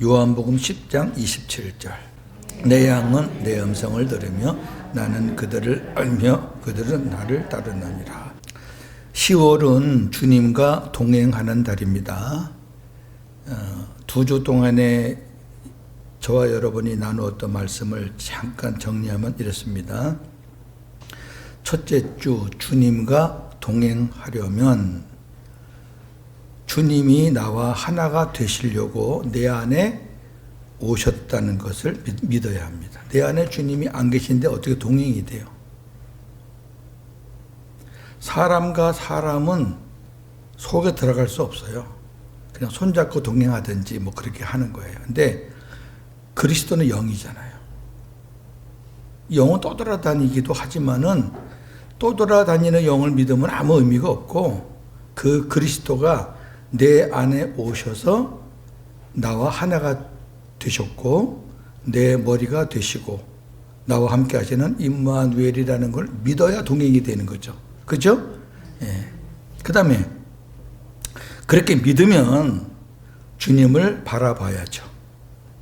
요한복음 10장 27절. 내 양은 내 음성을 들으며 나는 그들을 알며 그들은 나를 따르느니라. 10월은 주님과 동행하는 달입니다. 2주 동안에 저와 여러분이 나누었던 말씀을 잠깐 정리하면 이렇습니다. 첫째 주, 주님과 동행하려면 주님이 나와 하나가 되시려고 내 안에 오셨다는 것을 믿어야 합니다. 내 안에 주님이 안 계신데 어떻게 동행이 돼요? 사람과 사람은 속에 들어갈 수 없어요. 그냥 손잡고 동행하든지 뭐 그렇게 하는 거예요. 근데 그리스도는 영이잖아요. 영은 떠돌아다니기도 하지만은 떠돌아다니는 영을 믿으면 아무 의미가 없고, 그 그리스도가 내 안에 오셔서 나와 하나가 되셨고 내 머리가 되시고 나와 함께 하시는 임마누엘이라는 걸 믿어야 동행이 되는 거죠. 그죠? 예. 그 다음에 그렇게 믿으면 주님을 바라봐야죠.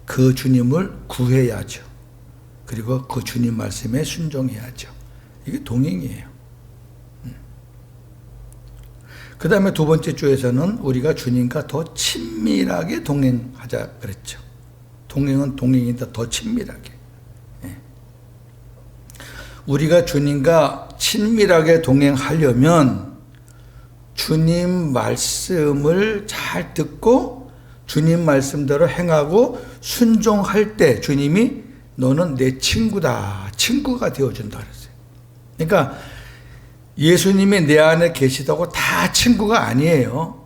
그 주님을 구해야죠. 그리고 그 주님 말씀에 순종해야죠. 이게 동행이에요. 그 다음에 두 번째 주에서는 우리가 주님과 더 친밀하게 동행하자 그랬죠. 동행은 동행이다, 더 친밀하게. 우리가 주님과 친밀하게 동행하려면 주님 말씀을 잘 듣고 주님 말씀대로 행하고 순종할 때 주님이 너는 내 친구다, 친구가 되어준다 그랬어요. 그러니까 예수님이 내 안에 계시다고 다 친구가 아니에요.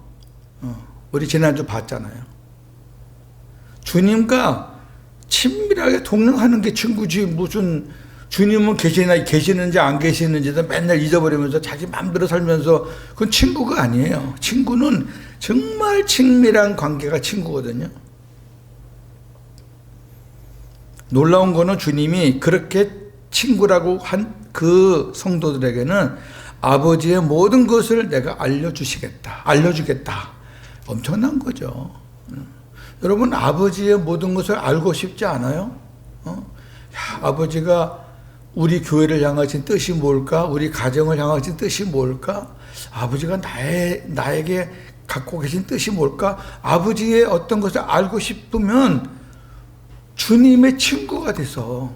우리 지난주 봤잖아요. 주님과 친밀하게 동행하는 게 친구지, 무슨 주님은 계시는지 안 계시는지도 맨날 잊어버리면서 자기 마음대로 살면서 그건 친구가 아니에요. 친구는 정말 친밀한 관계가 친구거든요. 놀라운 거는 주님이 그렇게 친구라고 한 그 성도들에게는 아버지의 모든 것을 내가 알려주겠다. 엄청난 거죠. 여러분, 아버지의 모든 것을 알고 싶지 않아요? 아버지가 우리 교회를 향하신 뜻이 뭘까? 우리 가정을 향하신 뜻이 뭘까? 아버지가 나에게 갖고 계신 뜻이 뭘까? 아버지의 어떤 것을 알고 싶으면 주님의 친구가 돼서,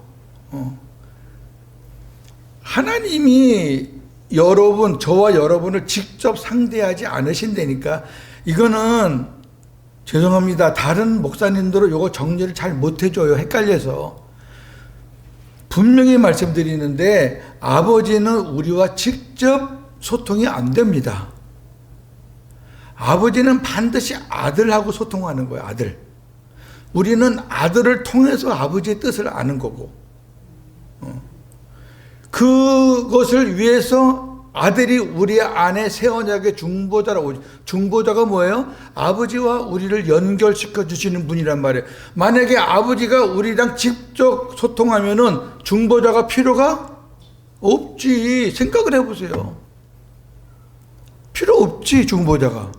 하나님이 저와 여러분을 직접 상대하지 않으신다니까. 이거는 죄송합니다. 다른 목사님들은 이거 정리를 잘 못해줘요. 헷갈려서. 분명히 말씀드리는데 아버지는 우리와 직접 소통이 안 됩니다. 아버지는 반드시 아들하고 소통하는 거예요. 아들. 우리는 아들을 통해서 아버지의 뜻을 아는 거고, 그것을 위해서 아들이 우리 안에 새 언약의 중보자라고. 중보자가 뭐예요? 아버지와 우리를 연결시켜 주시는 분이란 말이에요. 만약에 아버지가 우리랑 직접 소통하면은 중보자가 필요가 없지. 생각을 해보세요. 필요 없지. 중보자가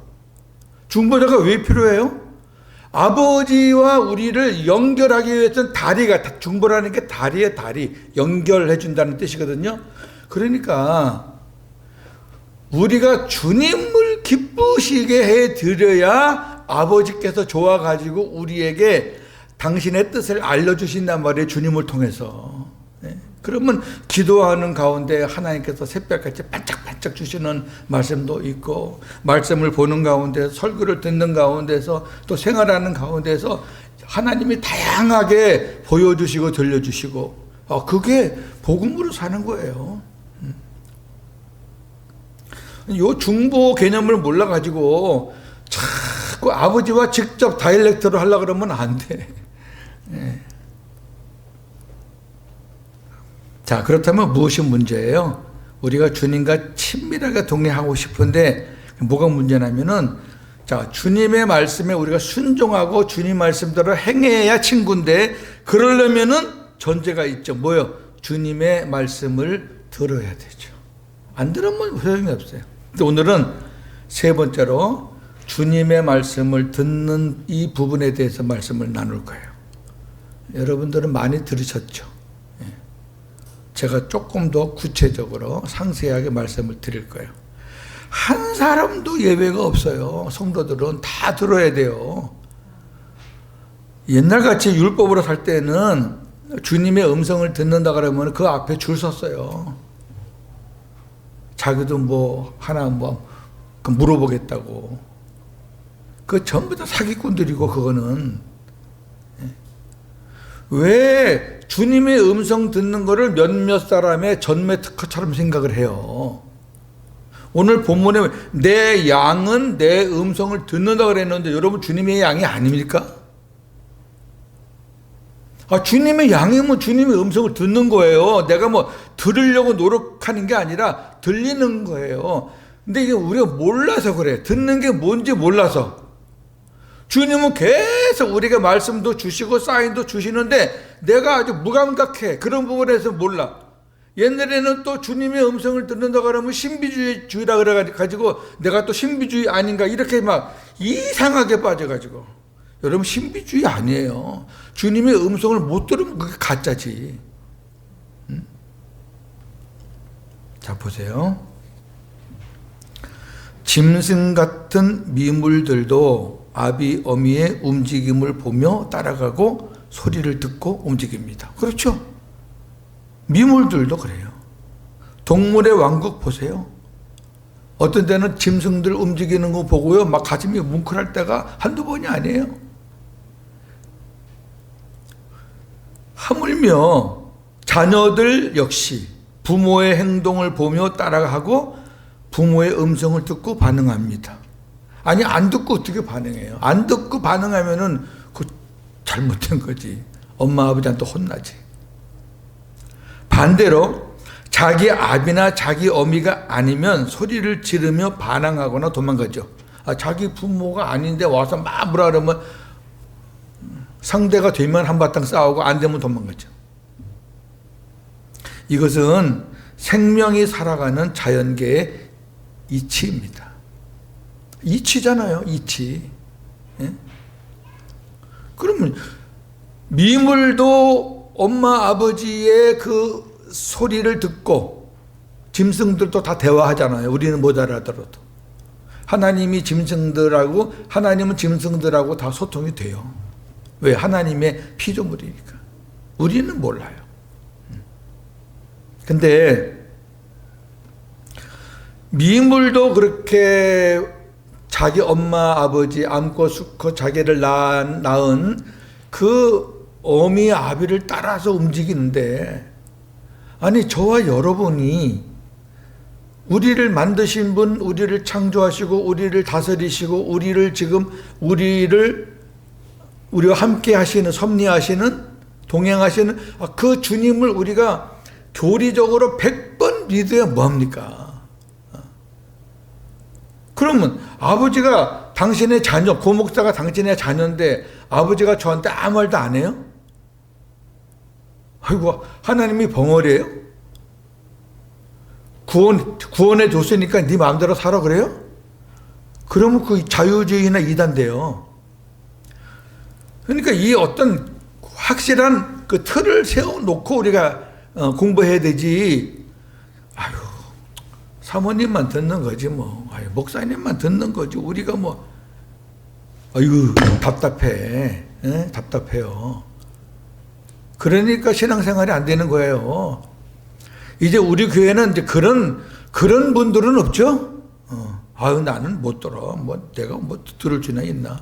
왜 필요해요? 아버지와 우리를 연결하기 위해서는 다리가, 중보라는 게 다리에 다리, 연결해 준다는 뜻이거든요. 그러니까 우리가 주님을 기쁘시게 해 드려야 아버지께서 좋아가지고 우리에게 당신의 뜻을 알려주신단 말이에요. 주님을 통해서. 그러면 기도하는 가운데 하나님께서 새벽같이 반짝반짝 주시는 말씀도 있고, 말씀을 보는 가운데, 설교를 듣는 가운데서, 또 생활하는 가운데서 하나님이 다양하게 보여주시고 들려주시고, 그게 복음으로 사는 거예요. 요 중보 개념을 몰라가지고 자꾸 아버지와 직접 다이렉트로 하려고 그러면 안 돼. 자, 그렇다면 무엇이 문제예요? 우리가 주님과 친밀하게 동행하고 싶은데 뭐가 문제냐면은, 자, 주님의 말씀에 우리가 순종하고 주님 말씀대로 행해야 친구인데, 그러려면은 전제가 있죠. 뭐요? 주님의 말씀을 들어야 되죠. 안 들으면 소용이 없어요. 근데 오늘은 세 번째로 주님의 말씀을 듣는 이 부분에 대해서 말씀을 나눌 거예요. 여러분들은 많이 들으셨죠? 제가 조금 더 구체적으로 상세하게 말씀을 드릴 거예요. 한 사람도 예외가 없어요. 성도들은 다 들어야 돼요. 옛날같이 율법으로 살 때는 주님의 음성을 듣는다 그러면 그 앞에 줄 섰어요. 자기도 뭐 하나 뭐 물어보겠다고. 그 전부 다 사기꾼들이고 그거는. 왜 주님의 음성 듣는 거를 몇몇 사람의 전매 특허처럼 생각을 해요. 오늘 본문에 내 양은 내 음성을 듣는다 그랬는데 여러분 주님의 양이 아닙니까? 주님의 양이면 주님의 음성을 듣는 거예요. 내가 뭐 들으려고 노력하는 게 아니라 들리는 거예요. 근데 이게 우리가 몰라서 그래. 듣는 게 뭔지 몰라서. 주님은 계속 우리가 말씀도 주시고 사인도 주시는데 내가 아주 무감각해. 그런 부분에서 몰라. 옛날에는 또 주님의 음성을 듣는다고 하면 신비주의라 그래가지고 내가 또 신비주의 아닌가 이렇게 막 이상하게 빠져가지고. 여러분 신비주의 아니에요. 주님의 음성을 못 들으면 그게 가짜지. 자 보세요. 짐승 같은 미물들도 아비 어미의 움직임을 보며 따라가고 소리를 듣고 움직입니다. 그렇죠? 미물들도 그래요. 동물의 왕국 보세요. 어떤 때는 짐승들 움직이는 거 보고요 막 가슴이 뭉클할 때가 한두 번이 아니에요. 하물며 자녀들 역시 부모의 행동을 보며 따라가고 부모의 음성을 듣고 반응합니다. 아니 안 듣고 어떻게 반응해요? 안 듣고 반응하면은 그 잘못된 거지. 엄마 아버지한테 혼나지. 반대로 자기 아비나 자기 어미가 아니면 소리를 지르며 반항하거나 도망가죠. 자기 부모가 아닌데 와서 막 뭐라 그러면 상대가 되면 한바탕 싸우고 안 되면 도망가죠. 이것은 생명이 살아가는 자연계의 이치입니다. 이치잖아요. 이치. 예? 그러면 미물도 엄마 아버지의 그 소리를 듣고 짐승들도 다 대화하잖아요. 우리는 못 알아들어도. 하나님이 짐승들하고 하나님은 짐승들하고 다 소통이 돼요. 왜? 하나님의 피조물이니까. 우리는 몰라요. 근데 미물도 그렇게 자기 엄마 아버지 안고 수컷 자기를 낳은 그 어미 아비를 따라서 움직이는데 아니 저와 여러분이 우리를 만드신 분, 우리를 창조하시고 우리를 다스리시고 우리를 지금 우리와 함께 하시는 섭리하시는 동행하시는 그 주님을 우리가 교리적으로 100번 믿어야 뭐합니까? 그러면 아버지가 당신의 자녀, 고목사가 당신의 자녀인데 아버지가 저한테 아무 말도 안 해요? 아이고 하나님이 벙어리예요? 구원해 줬으니까 네 마음대로 살아 그래요? 그러면 그 자유주의나 이단돼요. 그러니까 이 어떤 확실한 그 틀을 세워놓고 우리가 공부해야 되지. 아유 사모님만 듣는 거지 뭐. 아유 목사님만 듣는 거지. 우리가 뭐 아유 답답해. 에? 답답해요. 그러니까 신앙생활이 안 되는 거예요. 이제 우리 교회는 이제 그런 분들은 없죠. 아유 나는 못 들어. 뭐 내가 뭐 들을 줄이나 있나.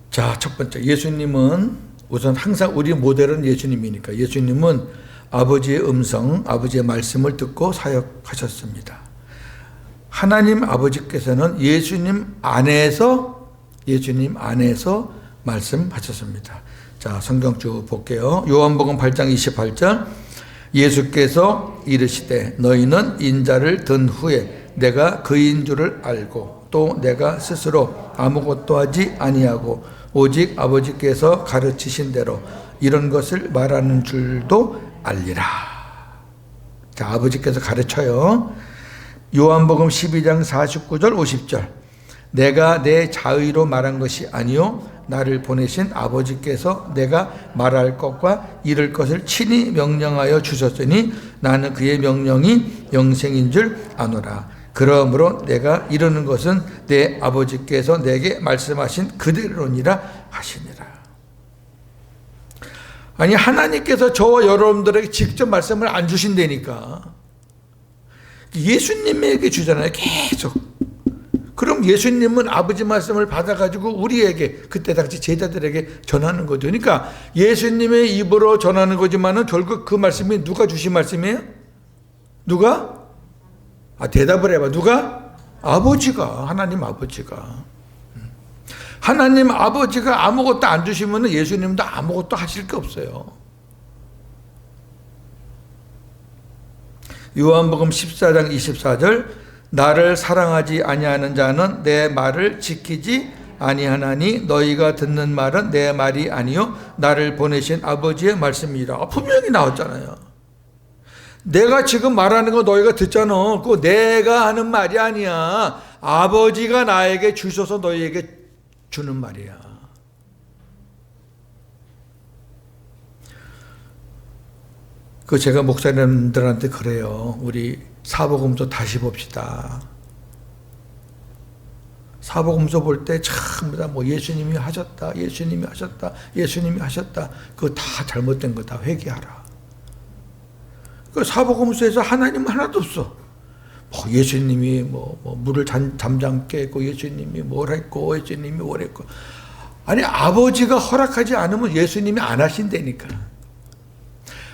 자, 첫 번째 예수님은 우선 항상 우리 모델은 예수님이니까 예수님은 아버지의 음성, 아버지의 말씀을 듣고 사역하셨습니다. 하나님 아버지께서는 예수님 안에서 말씀하셨습니다. 자, 성경 쭉 볼게요. 요한복음 8장 28절 예수께서 이르시되 너희는 인자를 든 후에 내가 그인 줄을 알고 또 내가 스스로 아무것도 하지 아니하고 오직 아버지께서 가르치신 대로 이런 것을 말하는 줄도 알리라. 자, 아버지께서 가르쳐요. 요한복음 12장 49절 50절. 내가 내 자의로 말한 것이 아니요 나를 보내신 아버지께서 내가 말할 것과 이를 것을 친히 명령하여 주셨으니 나는 그의 명령이 영생인 줄 아노라. 그러므로 내가 이르는 것은 내 아버지께서 내게 말씀하신 그대로니라 하시니라. 아니, 하나님께서 저와 여러분들에게 직접 말씀을 안 주신다니까. 예수님에게 주잖아요, 계속. 그럼 예수님은 아버지 말씀을 받아가지고 우리에게, 그때 당시 제자들에게 전하는 거죠. 그러니까 예수님의 입으로 전하는 거지만은 결국 그 말씀이 누가 주신 말씀이에요? 누가? 대답을 해봐. 누가? 아버지가, 하나님 아버지가. 하나님 아버지가 아무것도 안 주시면 예수님도 아무것도 하실 게 없어요. 요한복음 14장 24절. 나를 사랑하지 아니하는 자는 내 말을 지키지 아니하나니 너희가 듣는 말은 내 말이 아니요 나를 보내신 아버지의 말씀이라. 분명히 나왔잖아요. 내가 지금 말하는 거 너희가 듣잖아. 그거 내가 하는 말이 아니야. 아버지가 나에게 주셔서 너희에게 주는 말이야. 그 제가 목사님들한테 그래요. 우리 사복음서 다시 봅시다. 사복음서 볼 때 전부 다 뭐 예수님이 하셨다, 예수님이 하셨다, 예수님이 하셨다. 그거 다 잘못된 거 다 회개하라. 그 사복음서에서 하나님 하나도 없어. 뭐 예수님이 물을 잠잠게 했고, 예수님이 뭘 했고, 예수님이 뭘 했고. 아니, 아버지가 허락하지 않으면 예수님이 안 하신다니까.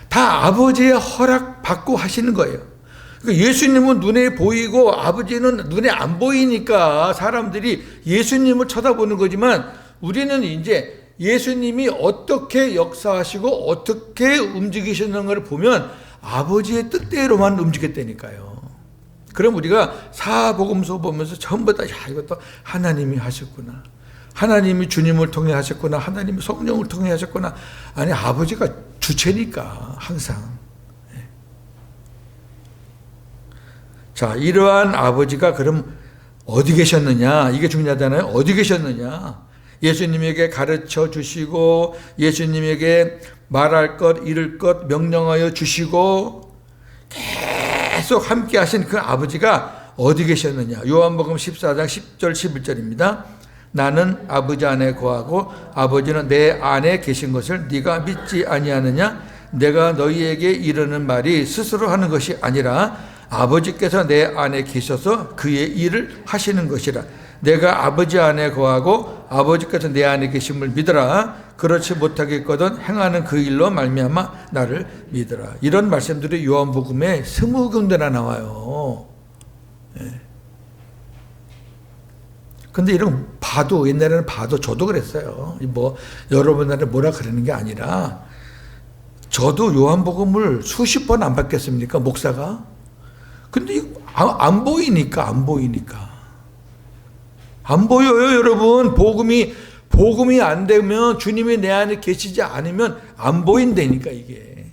다 아버지의 허락 받고 하시는 거예요. 그러니까 예수님은 눈에 보이고 아버지는 눈에 안 보이니까 사람들이 예수님을 쳐다보는 거지만, 우리는 이제 예수님이 어떻게 역사하시고 어떻게 움직이시는 걸 보면 아버지의 뜻대로만 움직였다니까요. 그럼 우리가 사복음서 보면서 전부 다, 이것도 하나님이 하셨구나, 하나님이 주님을 통해 하셨구나, 하나님이 성령을 통해 하셨구나. 아니, 아버지가 주체니까 항상. 자, 이러한 아버지가 그럼 어디 계셨느냐? 이게 중요하잖아요. 어디 계셨느냐? 예수님에게 가르쳐 주시고, 예수님에게 말할 것, 이룰 것 명령하여 주시고, 계속 함께 하신 그 아버지가 어디 계셨느냐? 요한복음 14장 10절 11절입니다. 나는 아버지 안에 거하고 아버지는 내 안에 계신 것을 네가 믿지 아니하느냐? 내가 너희에게 이르는 말이 스스로 하는 것이 아니라 아버지께서 내 안에 계셔서 그의 일을 하시는 것이라. 내가 아버지 안에 거하고 아버지께서 내 안에 계심을 믿으라. 그렇지 못하겠거든 행하는 그 일로 말미암아 나를 믿으라. 이런 말씀들이 요한복음에 20군데나 나와요. 근데 이런 봐도, 옛날에는 봐도, 저도 그랬어요. 뭐 여러분한테 뭐라 그러는 게 아니라, 저도 요한복음을 수십 번 안 받겠습니까, 목사가? 근데 안 보이니까. 안 보여요, 여러분. 복음이 안 되면, 주님이 내 안에 계시지 않으면 안 보인다니까, 이게.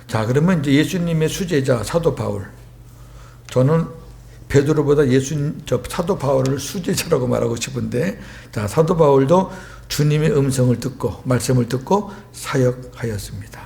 자, 그러면 이제 예수님의 수제자 사도 바울. 저는 베드로보다 사도 바울을 수제자라고 말하고 싶은데, 자, 사도 바울도 주님의 음성을 듣고, 말씀을 듣고 사역하였습니다.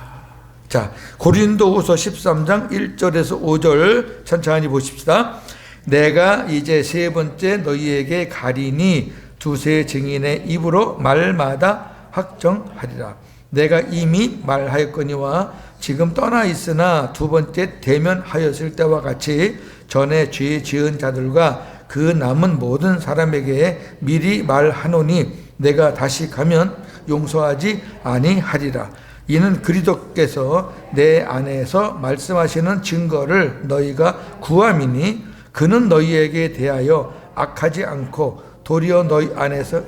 자, 고린도후서 13장 1절에서 5절 천천히 보십시다. 내가 이제 세 번째 너희에게 가리니 두세 증인의 입으로 말마다 확정하리라. 내가 이미 말하였거니와 지금 떠나 있으나 두 번째 대면하였을 때와 같이 전에 죄 지은 자들과 그 남은 모든 사람에게 미리 말하노니 내가 다시 가면 용서하지 아니하리라. 이는 그리스도께서 내 안에서 말씀하시는 증거를 너희가 구함이니 그는 너희에게 대하여 악하지 않고 도리어 너희 안에서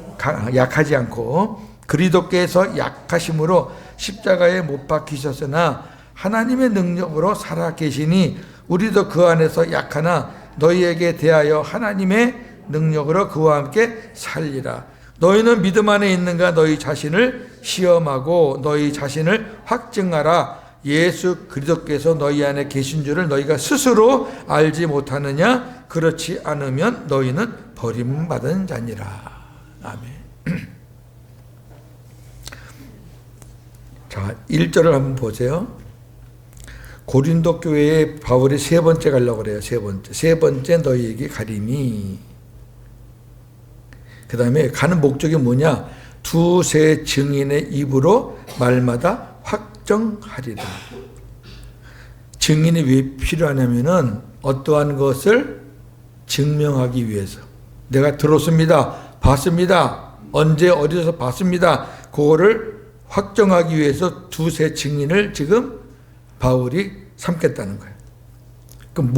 약하지 않고 그리스도께서 약하심으로 십자가에 못 박히셨으나 하나님의 능력으로 살아 계시니 우리도 그 안에서 약하나 너희에게 대하여 하나님의 능력으로 그와 함께 살리라. 너희는 믿음 안에 있는가? 너희 자신을 시험하고 너희 자신을 확증하라. 예수 그리스도께서 너희 안에 계신 줄을 너희가 스스로 알지 못하느냐? 그렇지 않으면 너희는 버림받은 자니라. 아멘. 자, 1절을 한번 보세요. 고린도 교회에 바울이 세 번째 가려고 그래요. 세 번째 너희에게 가리니. 그 다음에 가는 목적이 뭐냐? 두세 증인의 입으로 말마다 확정하리라. 증인이 왜 필요하냐면은 어떠한 것을 증명하기 위해서. 내가 들었습니다. 봤습니다. 언제 어디서 봤습니다. 그거를 확정하기 위해서 두세 증인을 지금 바울이 삼겠다는 거예요. 그럼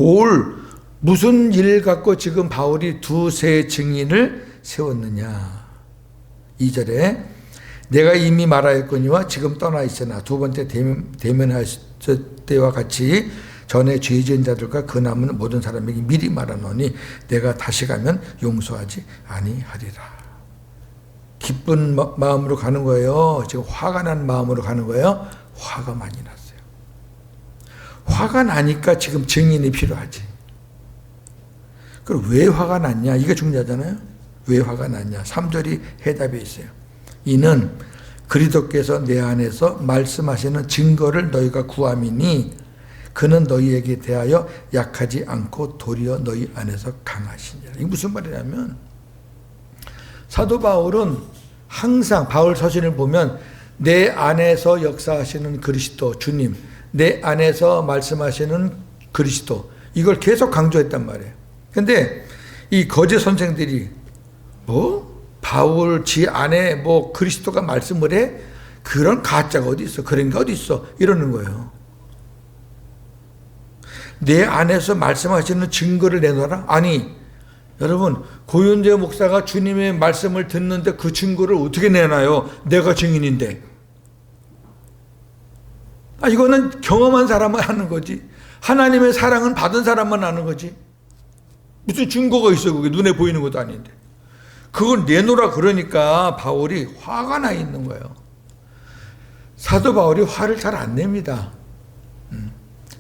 무슨 일 갖고 지금 바울이 두세 증인을 세웠느냐. 2절에 내가 이미 말하였거니와 지금 떠나 있으나 두 번째 대면하셨을 때와 같이 전에 죄 지은 자들과 그 남은 모든 사람에게 미리 말하노니 내가 다시 가면 용서하지 아니하리라. 기쁜 마음으로 가는 거예요? 지금 화가 난 마음으로 가는 거예요? 화가 많이 났어요. 화가 나니까 지금 증인이 필요하지. 그럼 왜 화가 났냐? 이게 중요하잖아요. 왜 화가 났냐? 3절이 해답이 있어요. 이는 그리스도께서 내 안에서 말씀하시는 증거를 너희가 구함이니 그는 너희에게 대하여 약하지 않고 도리어 너희 안에서 강하시니라. 이게 무슨 말이냐면 사도 바울은 항상 바울 서신을 보면 내 안에서 역사하시는 그리스도 주님, 내 안에서 말씀하시는 그리스도, 이걸 계속 강조했단 말이에요. 근데 이 거짓 선생들이 바울 지 안에 그리스도가 말씀을 해? 그런 가짜가 어디 있어? 그런 게 어디 있어? 이러는 거예요. 내 안에서 말씀하시는 증거를 내놓아라? 아니, 여러분, 고윤재 목사가 주님의 말씀을 듣는데 그 증거를 어떻게 내놔요? 내가 증인인데. 이거는 경험한 사람만 하는 거지. 하나님의 사랑은 받은 사람만 하는 거지. 무슨 증거가 있어? 그게 눈에 보이는 것도 아닌데. 그걸 내놓으라 그러니까 바울이 화가 나 있는 거예요. 사도 바울이 화를 잘 안 냅니다.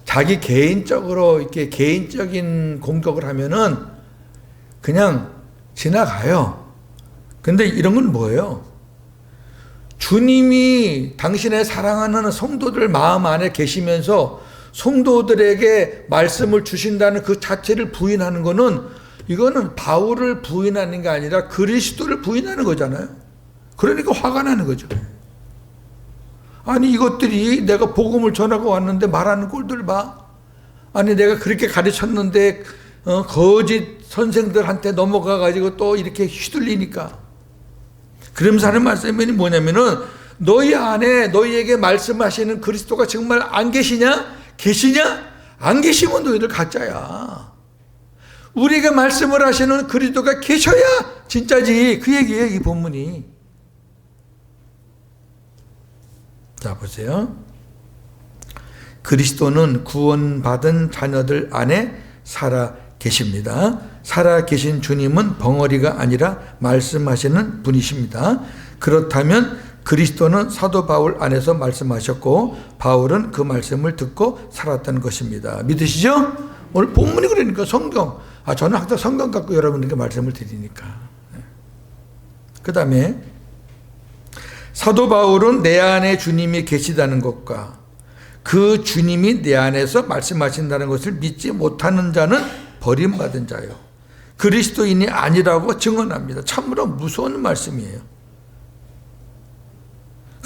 자기 개인적으로 이렇게 개인적인 공격을 하면은 그냥 지나가요. 근데 이런 건 뭐예요? 주님이 당신의 사랑하는 성도들 마음 안에 계시면서 성도들에게 말씀을 주신다는 그 자체를 부인하는 거는 이거는 바울을 부인하는 게 아니라 그리스도를 부인하는 거잖아요. 그러니까 화가 나는 거죠. 아니 이것들이 내가 복음을 전하고 왔는데 말하는 꼴들 봐. 아니 내가 그렇게 가르쳤는데 거짓 선생들한테 넘어가 가지고 또 이렇게 휘둘리니까. 그러면서 하는 말씀이 뭐냐면은 너희 안에 너희에게 말씀하시는 그리스도가 정말 안 계시냐? 계시냐? 안 계시면 너희들 가짜야. 우리에게 말씀을 하시는 그리스도가 계셔야 진짜지. 그 얘기예요, 이 본문이. 자, 보세요. 그리스도는 구원받은 자녀들 안에 살아 계십니다. 살아 계신 주님은 벙어리가 아니라 말씀하시는 분이십니다. 그렇다면 그리스도는 사도 바울 안에서 말씀하셨고 바울은 그 말씀을 듣고 살았다는 것입니다. 믿으시죠? 오늘 본문이 그러니까 성경. 저는 항상 성경 갖고 여러분에게 말씀을 드리니까. 그 다음에 사도 바울은 내 안에 주님이 계시다는 것과 그 주님이 내 안에서 말씀하신다는 것을 믿지 못하는 자는 버림받은 자요. 그리스도인이 아니라고 증언합니다. 참으로 무서운 말씀이에요.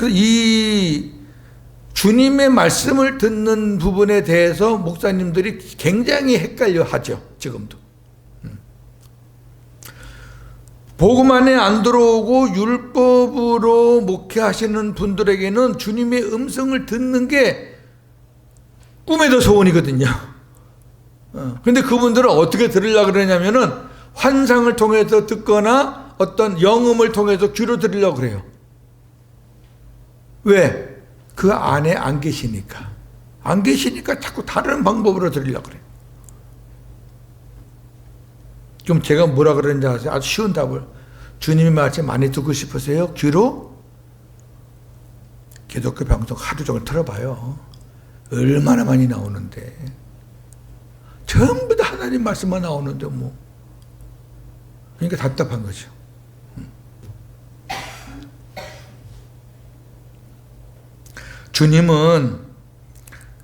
이 주님의 말씀을 듣는 부분에 대해서 목사님들이 굉장히 헷갈려 하죠. 지금도. 복음 안에 안 들어오고 율법으로 목회하시는 분들에게는 주님의 음성을 듣는 게 꿈에도 소원이거든요. 근데 그분들은 어떻게 들으려고 그러냐면은 환상을 통해서 듣거나 어떤 영음을 통해서 귀로 들으려고 그래요. 왜? 그 안에 안 계시니까. 안 계시니까 자꾸 다른 방법으로 들으려고 그래요. 그럼 제가 뭐라 그러는지 아세요? 아주 쉬운 답을. 주님의 말씀 많이 듣고 싶으세요? 귀로? 기독교 방송 하루 종일 틀어봐요. 얼마나 많이 나오는데. 전부 다 하나님 말씀만 나오는데 뭐. 그러니까 답답한 거죠. 주님은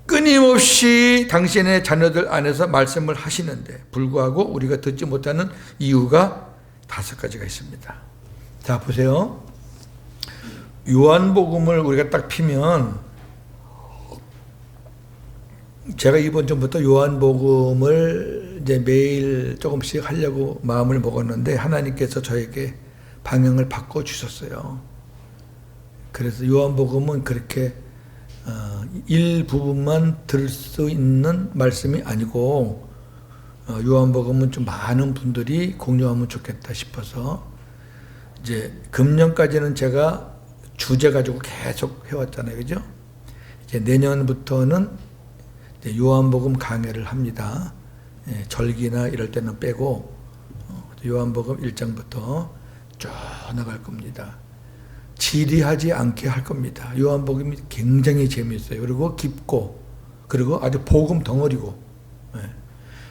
끊임없이 당신의 자녀들 안에서 말씀을 하시는데 불구하고 우리가 듣지 못하는 이유가 5가지가 있습니다. 자, 보세요. 요한복음을 우리가 딱 피면, 제가 이번 주부터 요한복음을 이제 매일 조금씩 하려고 마음을 먹었는데 하나님께서 저에게 방향을 바꿔 주셨어요. 그래서 요한복음은 그렇게 일부분만 들을 수 있는 말씀이 아니고 요한복음은 좀 많은 분들이 공유하면 좋겠다 싶어서 이제 금년까지는 제가 주제 가지고 계속 해왔잖아요, 그죠? 이제 내년부터는 이제 요한복음 강해를 합니다. 예, 절기나 이럴 때는 빼고 요한복음 1장부터 쭉 나갈 겁니다. 지리하지 않게 할 겁니다. 요한복음이 굉장히 재미있어요. 그리고 깊고, 그리고 아주 복음 덩어리고. 예.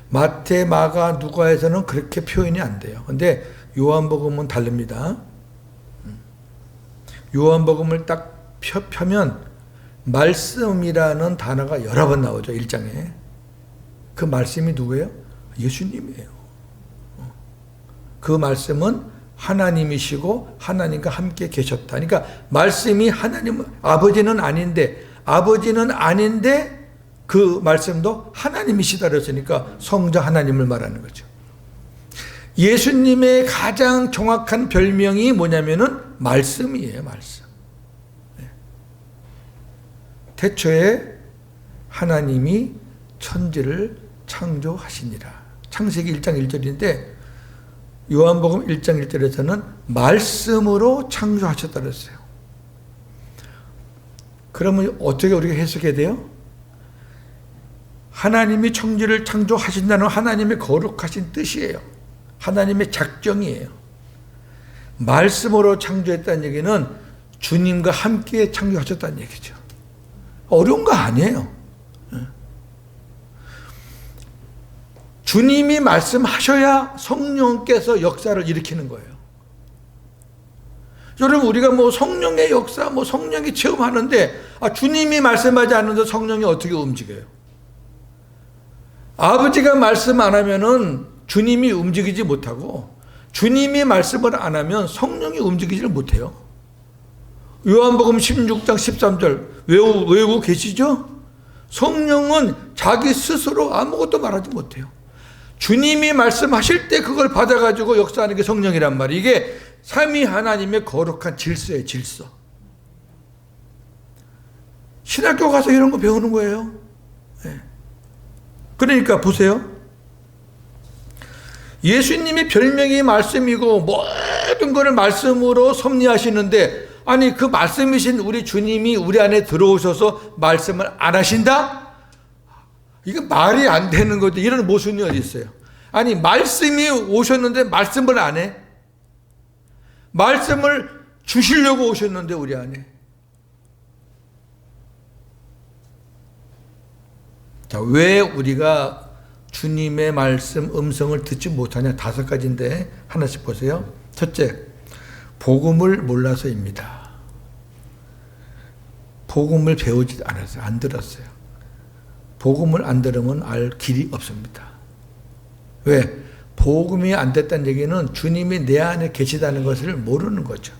마태, 마가, 누가에서는 그렇게 표현이 안 돼요. 근데 요한복음은 다릅니다. 요한복음을 딱 펴면 말씀이라는 단어가 여러 번 나오죠. 1장에. 그 말씀이 누구예요? 예수님이에요. 그 말씀은 하나님이시고 하나님과 함께 계셨다. 그러니까 말씀이 하나님, 아버지는 아닌데 그 말씀도 하나님이시다 그랬으니까 성자 하나님을 말하는 거죠. 예수님의 가장 정확한 별명이 뭐냐면은 말씀이에요. 말씀. 태초에 하나님이 천지를 창조하시니라. 창세기 1장 1절인데 요한복음 1장 1절에서는 말씀으로 창조하셨다 그랬어요. 그러면 어떻게 우리가 해석해야 돼요? 하나님이 천지를 창조하신다는 하나님의 거룩하신 뜻이에요. 하나님의 작정이에요. 말씀으로 창조했다는 얘기는 주님과 함께 창조하셨다는 얘기죠. 어려운 거 아니에요. 주님이 말씀하셔야 성령께서 역사를 일으키는 거예요. 여러분, 우리가 뭐 성령의 역사, 뭐 성령이 체험하는데, 주님이 말씀하지 않는데 성령이 어떻게 움직여요? 아버지가 말씀 안 하면은 주님이 움직이지 못하고, 주님이 말씀을 안 하면 성령이 움직이지를 못해요. 요한복음 16장 13절 외우고 계시죠? 성령은 자기 스스로 아무것도 말하지 못해요. 주님이 말씀하실 때 그걸 받아가지고 역사하는 게 성령이란 말이에요. 이게 삼위 하나님의 거룩한 질서예요. 질서. 신학교 가서 이런 거 배우는 거예요. 네. 그러니까 보세요. 예수님이 별명이 말씀이고 모든 것을 말씀으로 섭리하시는데, 아니 그 말씀이신 우리 주님이 우리 안에 들어오셔서 말씀을 안 하신다? 이거 말이 안 되는 거죠. 이런 모순이 어디 있어요? 아니 말씀이 오셨는데 말씀을 안 해? 말씀을 주시려고 오셨는데 우리 안에. 자, 왜 우리가 주님의 말씀 음성을 듣지 못하냐? 5가지인데 하나씩 보세요. 첫째, 복음을 몰라서입니다. 복음을 배우지 않았어요. 안 들었어요. 복음을 안 들으면 알 길이 없습니다. 왜? 복음이 안 됐다는 얘기는 주님이 내 안에 계시다는 것을 모르는 거죠.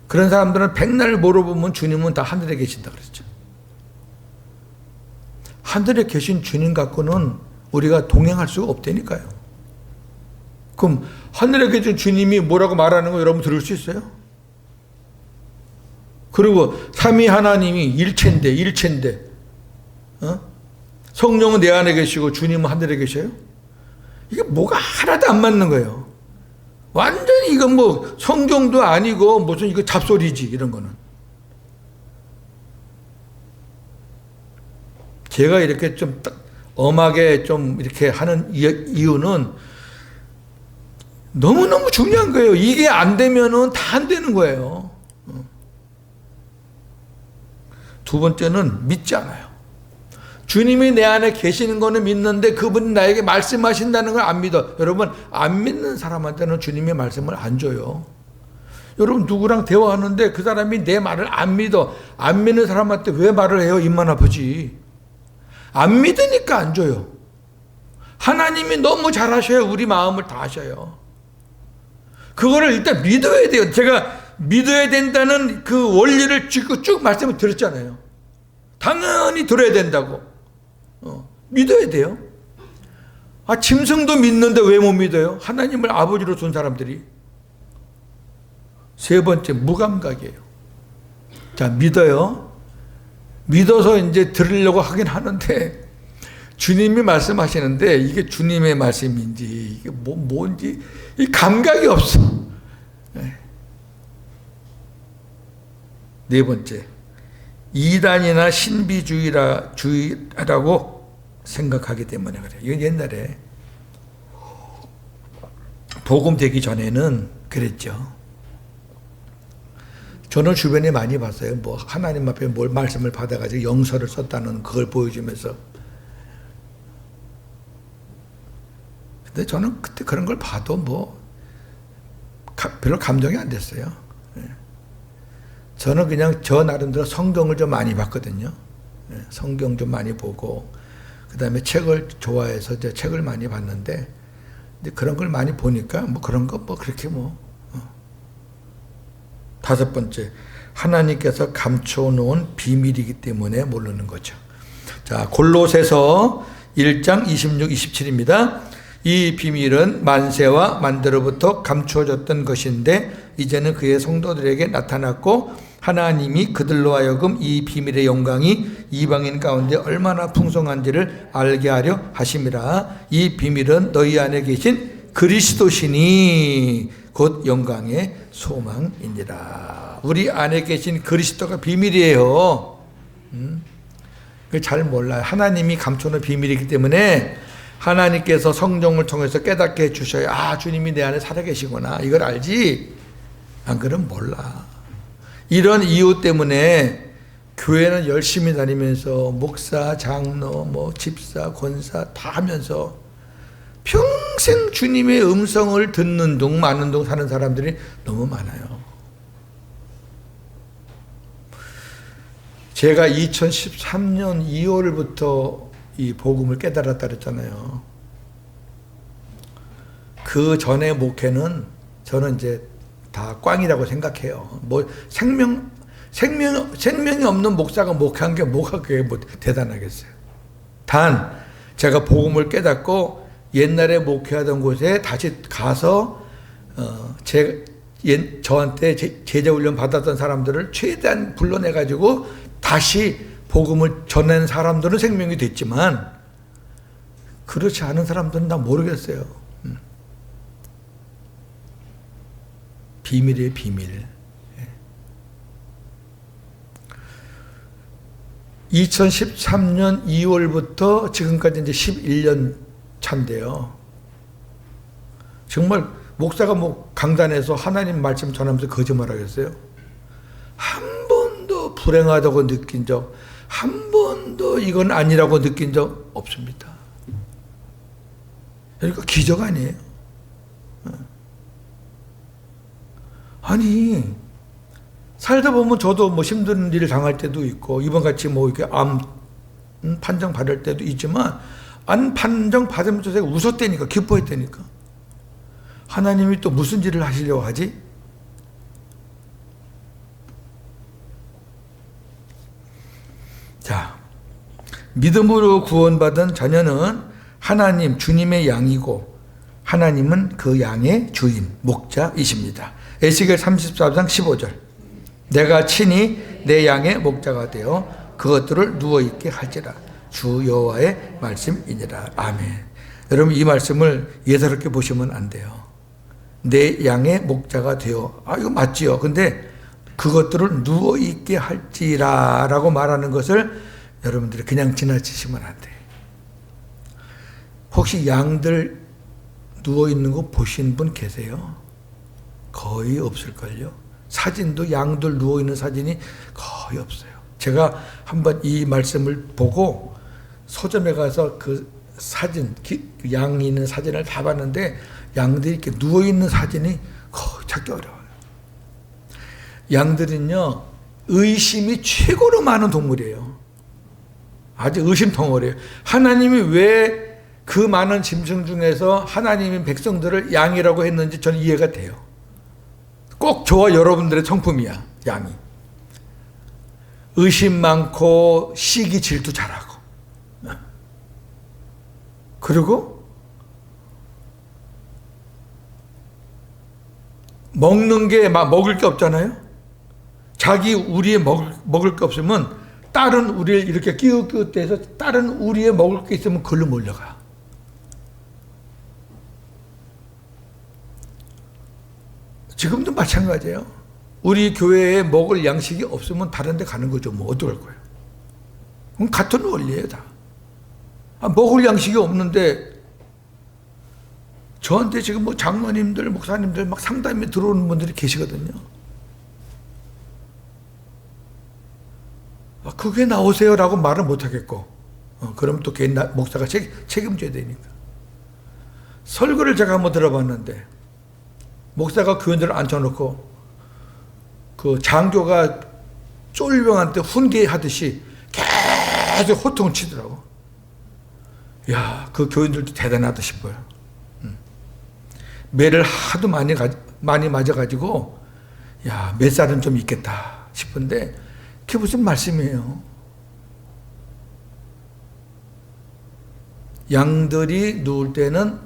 그런 사람들은 백날 물어보면 주님은 다 하늘에 계신다 그랬죠. 하늘에 계신 주님 갖고는 우리가 동행할 수가 없다니까요. 그럼 하늘에 계신 주님이 뭐라고 말하는 거 여러분 들을 수 있어요? 그리고 삼위 하나님이 일체인데 성령은 내 안에 계시고 주님은 하늘에 계셔요? 이게 뭐가 하나도 안 맞는 거예요. 완전히 이건 뭐 성경도 아니고 무슨 이거 잡소리지, 이런 거는. 제가 이렇게 좀 엄하게 좀 이렇게 하는 이유는 너무너무 중요한 거예요. 이게 안 되면은 다 안 되는 거예요. 두 번째는 믿지 않아요. 주님이 내 안에 계시는 거는 믿는데 그분이 나에게 말씀하신다는 걸 안 믿어. 여러분, 안 믿는 사람한테는 주님의 말씀을 안 줘요. 여러분, 누구랑 대화하는데 그 사람이 내 말을 안 믿어. 안 믿는 사람한테 왜 말을 해요? 입만 아프지. 안 믿으니까 안 줘요. 하나님이 너무 잘하셔요. 우리 마음을 다 아셔요. 그거를 일단 믿어야 돼요. 제가 믿어야 된다는 그 원리를 쭉 말씀을 드렸잖아요. 당연히 들어야 된다고. 믿어야 돼요. 짐승도 믿는데 왜 못 믿어요? 하나님을 아버지로 둔 사람들이. 세 번째, 무감각이에요. 자, 믿어요. 믿어서 이제 들으려고 하긴 하는데, 주님이 말씀하시는데, 이게 주님의 말씀인지, 이게 뭔지, 이 감각이 없어. 네 번째, 이단이나 신비주의라고 생각하기 때문에 그래요. 이건 옛날에, 복음 되기 전에는 그랬죠. 저는 주변에 많이 봤어요. 뭐 하나님 앞에 뭘 말씀을 받아가지고 영서를 썼다는 그걸 보여주면서. 근데 저는 그때 그런 걸 봐도 뭐 별로 감동이 안 됐어요. 저는 그냥 저 나름대로 성경을 좀 많이 봤거든요. 성경 좀 많이 보고 그 다음에 책을 좋아해서 이제 책을 많이 봤는데 그런 걸 많이 보니까 뭐 그런 거 뭐 그렇게 뭐. 다섯 번째, 하나님께서 감춰놓은 비밀이기 때문에 모르는 거죠. 자, 골로새서 1장 26, 27입니다. 이 비밀은 만세와 만대로부터 감추어졌던 것인데 이제는 그의 성도들에게 나타났고 하나님이 그들로 하여금 이 비밀의 영광이 이방인 가운데 얼마나 풍성한지를 알게 하려 하심이라. 이 비밀은 너희 안에 계신 그리스도시니 곧 영광의 소망이니라. 우리 안에 계신 그리스도가 비밀이에요. 잘 몰라요. 하나님이 감춰놓은 비밀이기 때문에 하나님께서 성령을 통해서 깨닫게 해주셔야 주님이 내 안에 살아계시구나 이걸 알지. 안 그러면 몰라. 이런 이유 때문에 교회는 열심히 다니면서 목사, 장로, 뭐 집사, 권사 다 하면서 평생 주님의 음성을 듣는 둥 마는 둥 사는 사람들이 너무 많아요. 제가 2013년 2월부터 이 복음을 깨달았다 그랬잖아요. 그 전에 목회는 저는 이제 다 꽝이라고 생각해요. 뭐 생명이 없는 목사가 목회한 게 뭐가 그게 뭐 대단하겠어요. 단 제가 복음을 깨닫고 옛날에 목회하던 곳에 다시 가서 저한테 제자훈련 받았던 사람들을 최대한 불러내가지고 다시 복음을 전하는 사람들은 생명이 됐지만 그렇지 않은 사람들은 다 모르겠어요. 비밀이에요, 비밀. 2013년 2월부터 지금까지 이제 11년 차인데요. 정말 목사가 뭐 강단에서 하나님 말씀 전하면서 거짓말 하겠어요? 한 번도 불행하다고 느낀 적, 한 번도 이건 아니라고 느낀 적 없습니다. 그러니까 기적 아니에요? 아니, 살다 보면 저도 뭐 힘든 일을 당할 때도 있고, 이번같이 뭐 이렇게 암 판정 받을 때도 있지만, 안 판정 받으면서 제가 웃었다니까, 기뻐했다니까. 하나님이 또 무슨 일을 하시려고 하지? 자, 믿음으로 구원받은 자녀는 하나님, 주님의 양이고, 하나님은 그 양의 주인, 목자이십니다. 에스겔 34장 15절. 내가 친히 내 양의 목자가 되어 그것들을 누워있게 할지라. 주 여호와의 말씀이니라. 아멘. 여러분, 이 말씀을 예사롭게 보시면 안 돼요. 내 양의 목자가 되어. 이거 맞지요. 근데 그것들을 누워있게 할지라 라고 말하는 것을 여러분들이 그냥 지나치시면 안 돼요. 혹시 양들 누워있는 거 보신 분 계세요? 거의 없을걸요. 사진도 양들 누워있는 사진이 거의 없어요. 제가 한번 이 말씀을 보고 서점에 가서 그 사진, 양이 있는 사진을 다 봤는데 양들이 이렇게 누워있는 사진이 거의 찾기 어려워요. 양들은요, 의심이 최고로 많은 동물이에요. 아주 의심 덩어리예요. 하나님이 왜 그 많은 짐승 중에서 하나님이 백성들을 양이라고 했는지 저는 이해가 돼요. 꼭 저와 여러분들의 성품이야, 양이. 의심 많고 시기 질투 잘하고. 그리고 먹는 게 막 먹을 게 없잖아요. 자기 우리에 먹을 게 없으면 다른 우리를 이렇게 끼우끼우대서 다른 우리에 먹을 게 있으면 그걸로 몰려가. 지금도 마찬가지예요. 우리 교회에 먹을 양식이 없으면 다른 데 가는 거죠. 뭐 어떡할 거예요. 그럼 같은 원리예요, 다. 먹을 양식이 없는데 저한테 지금 뭐 장로님들, 목사님들 막 상담에 들어오는 분들이 계시거든요. 그게 나오세요라고 말을 못 하겠고, 그럼 또 개인 목사가 책임져야 되니까. 설교를 제가 한번 들어봤는데, 목사가 교인들을 앉혀놓고, 그 장교가 쫄병한테 훈계하듯이 계속 호통을 치더라고. 야, 그 교인들도 대단하다 싶어요. 매를 하도 많이 맞아가지고, 야, 몇 살은 좀 있겠다 싶은데, 그게 무슨 말씀이에요? 양들이 누울 때는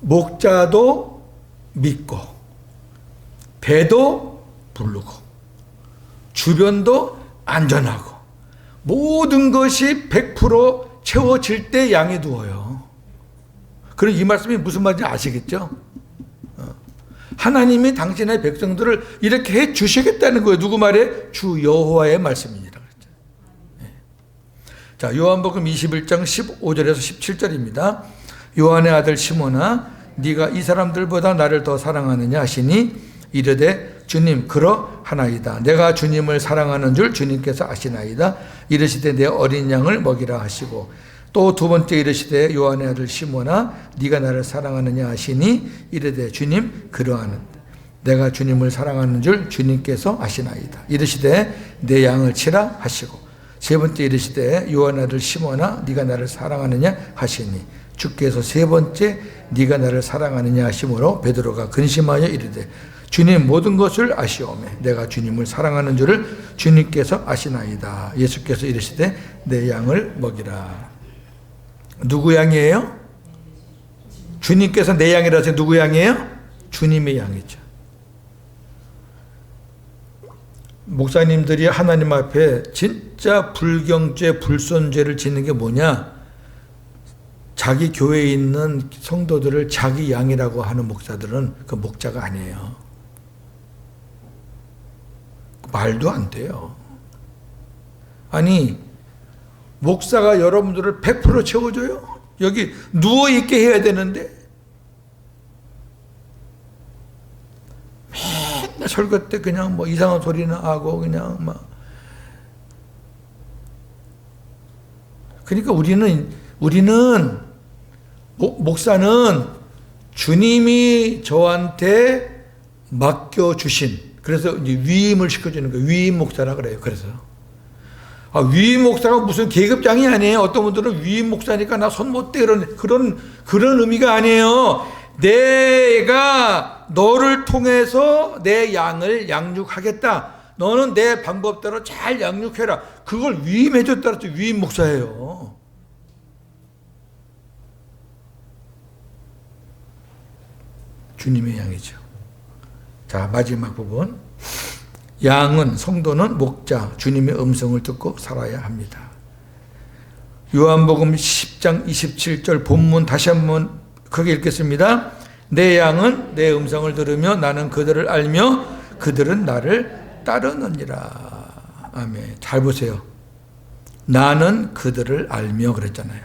목자도 믿고 배도 부르고 주변도 안전하고 모든 것이 100% 채워질 때 양이 누워요. 그럼 이 말씀이 무슨 말인지 아시겠죠? 하나님이 당신의 백성들을 이렇게 해 주시겠다는 거예요. 누구 말에? 주 여호와의 말씀이니라 그랬죠. 네. 자, 요한복음 21장 15절에서 17절입니다. 요한의 아들 시몬아, 네가 이 사람들보다 나를 더 사랑하느냐 하시니 이르되 주님 그러하나이다. 내가 주님을 사랑하는 줄 주님께서 아시나이다. 이르시되 내 어린 양을 먹이라 하시고, 또 두 번째 이르시되 요한의 아들 시몬아, 네가 나를 사랑하느냐 하시니 이르되 주님 그러하는데 내가 주님을 사랑하는 줄 주님께서 아시나이다. 이르시되 내 양을 치라 하시고, 세 번째 이르시되 요한의 아들 시몬아, 네가 나를 사랑하느냐 하시니 주께서 세 번째 네가 나를 사랑하느냐 하심으로 베드로가 근심하여 이르되 주님 모든 것을 아시오매 내가 주님을 사랑하는 줄을 주님께서 아시나이다. 예수께서 이르시되 내 양을 먹이라. 누구 양이에요? 주님께서 내 양이라 하세요. 누구 양이에요? 주님의 양이죠. 목사님들이 하나님 앞에 진짜 불경죄, 불손죄를 짓는 게 뭐냐? 자기 교회에 있는 성도들을 자기 양이라고 하는 목사들은 그 목자가 아니에요. 말도 안 돼요. 아니, 목사가 여러분들을 100% 채워줘요? 여기 누워있게 해야 되는데 맨날 설교 때 그냥 뭐 이상한 소리나 하고 그냥 막. 그러니까 우리는 목사는 주님이 저한테 맡겨주신, 그래서 이제 위임을 시켜주는 거예요. 위임 목사라 그래요. 그래서. 위임 목사가 무슨 계급장이 아니에요. 어떤 분들은 위임 목사니까 나 손 못 대. 그런 의미가 아니에요. 내가 너를 통해서 내 양을 양육하겠다. 너는 내 방법대로 잘 양육해라. 그걸 위임해줬다. 위임 목사예요. 주님의 양이죠. 자, 마지막 부분. 양은, 성도는 목자, 주님의 음성을 듣고 살아야 합니다. 요한복음 10장 27절 본문 다시 한번 크게 읽겠습니다. 내 양은 내 음성을 들으며 나는 그들을 알며 그들은 나를 따르느니라. 아멘. 잘 보세요. 나는 그들을 알며 그랬잖아요.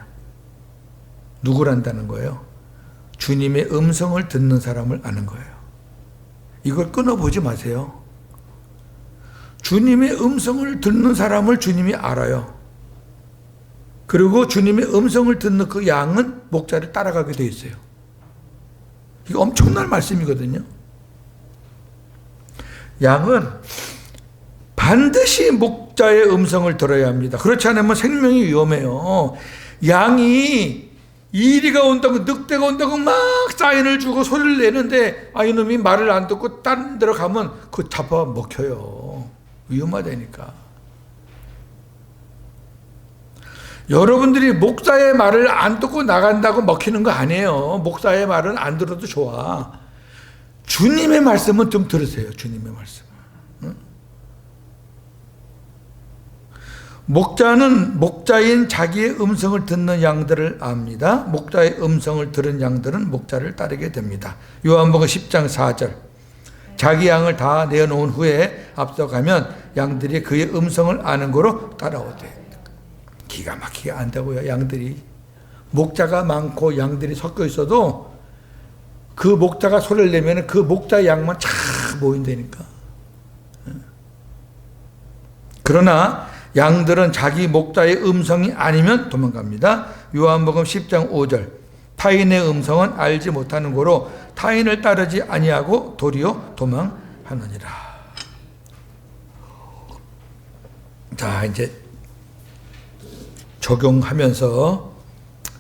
누구를 안다는 거예요? 주님의 음성을 듣는 사람을 아는 거예요. 이걸 끊어보지 마세요. 주님의 음성을 듣는 사람을 주님이 알아요. 그리고 주님의 음성을 듣는 그 양은 목자를 따라가게 돼 있어요. 이거 엄청난 말씀이거든요. 양은 반드시 목자의 음성을 들어야 합니다. 그렇지 않으면 생명이 위험해요. 양이 이리가 온다고 늑대가 온다고 막 사인을 주고 소리를 내는데 이놈이 말을 안 듣고 다른 데로 가면 그 잡아 먹혀요. 위험하다니까. 여러분들이 목사의 말을 안 듣고 나간다고 먹히는 거 아니에요. 목사의 말은 안 들어도 좋아. 주님의 말씀은 좀 들으세요. 주님의 말씀. 목자는 목자인 자기의 음성을 듣는 양들을 압니다. 목자의 음성을 들은 양들은 목자를 따르게 됩니다. 요한복음 10장 4절. 자기 양을 다 내어놓은 후에 앞서가면 양들이 그의 음성을 아는 거로 따라오대. 기가 막히게 안다고요. 양들이. 목자가 많고 양들이 섞여 있어도 그 목자가 소리를 내면 그 목자 양만 쫙 모인다니까. 그러나 양들은 자기 목자의 음성이 아니면 도망갑니다. 요한복음 10장 5절. 타인의 음성은 알지 못하는 고로 타인을 따르지 아니하고 도리어 도망하느니라. 자, 이제 적용하면서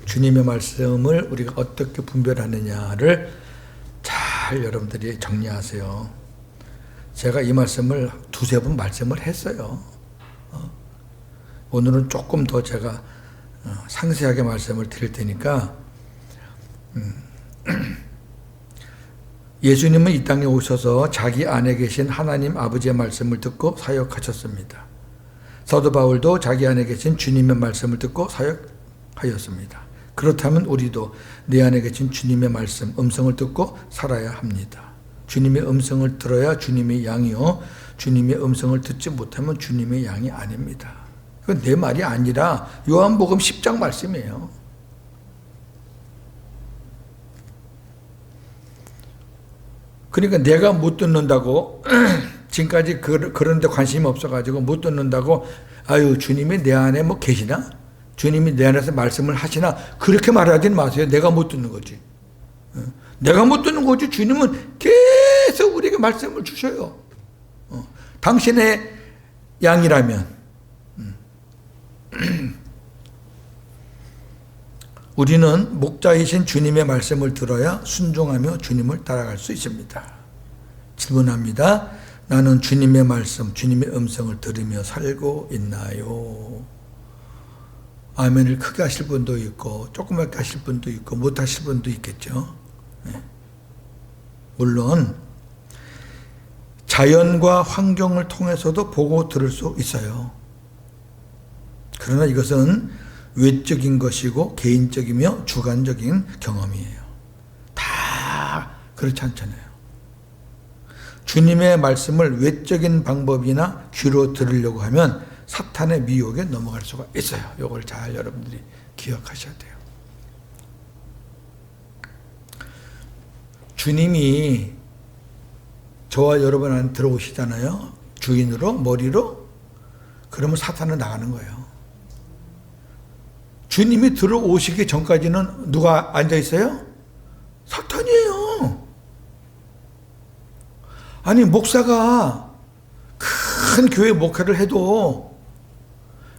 주님의 말씀을 우리가 어떻게 분별하느냐를 잘 여러분들이 정리하세요. 제가 이 말씀을 두세 번 말씀을 했어요. 오늘은 조금 더 제가 상세하게 말씀을 드릴 테니까. 예수님은 이 땅에 오셔서 자기 안에 계신 하나님 아버지의 말씀을 듣고 사역하셨습니다. 사도 바울도 자기 안에 계신 주님의 말씀을 듣고 사역하였습니다. 그렇다면 우리도 내 안에 계신 주님의 말씀, 음성을 듣고 살아야 합니다. 주님의 음성을 들어야 주님의 양이요, 주님의 음성을 듣지 못하면 주님의 양이 아닙니다. 그건 내 말이 아니라 요한복음 10장 말씀이에요. 그러니까 내가 못 듣는다고 지금까지 그런 데 관심이 없어가지고 못 듣는다고 아유 주님이 내 안에 뭐 계시나? 주님이 내 안에서 말씀을 하시나? 그렇게 말하지 마세요. 내가 못 듣는 거지. 내가 못 듣는 거지. 주님은 계속 우리에게 말씀을 주셔요. 당신의 양이라면 우리는 목자이신 주님의 말씀을 들어야 순종하며 주님을 따라갈 수 있습니다. 질문합니다. 나는 주님의 말씀, 주님의 음성을 들으며 살고 있나요? 아멘을 크게 하실 분도 있고 조그맣게 하실 분도 있고 못 하실 분도 있겠죠. 네. 물론 자연과 환경을 통해서도 보고 들을 수 있어요. 그러나 이것은 외적인 것이고 개인적이며 주관적인 경험이에요. 다 그렇지 않잖아요. 주님의 말씀을 외적인 방법이나 귀로 들으려고 하면 사탄의 미혹에 넘어갈 수가 있어요. 이걸 잘 여러분들이 기억하셔야 돼요. 주님이 저와 여러분한테 들어오시잖아요. 주인으로, 머리로. 그러면 사탄은 나가는 거예요. 주님이 들어오시기 전까지는 누가 앉아있어요? 사탄이에요. 아니 목사가 큰 교회 목회를 해도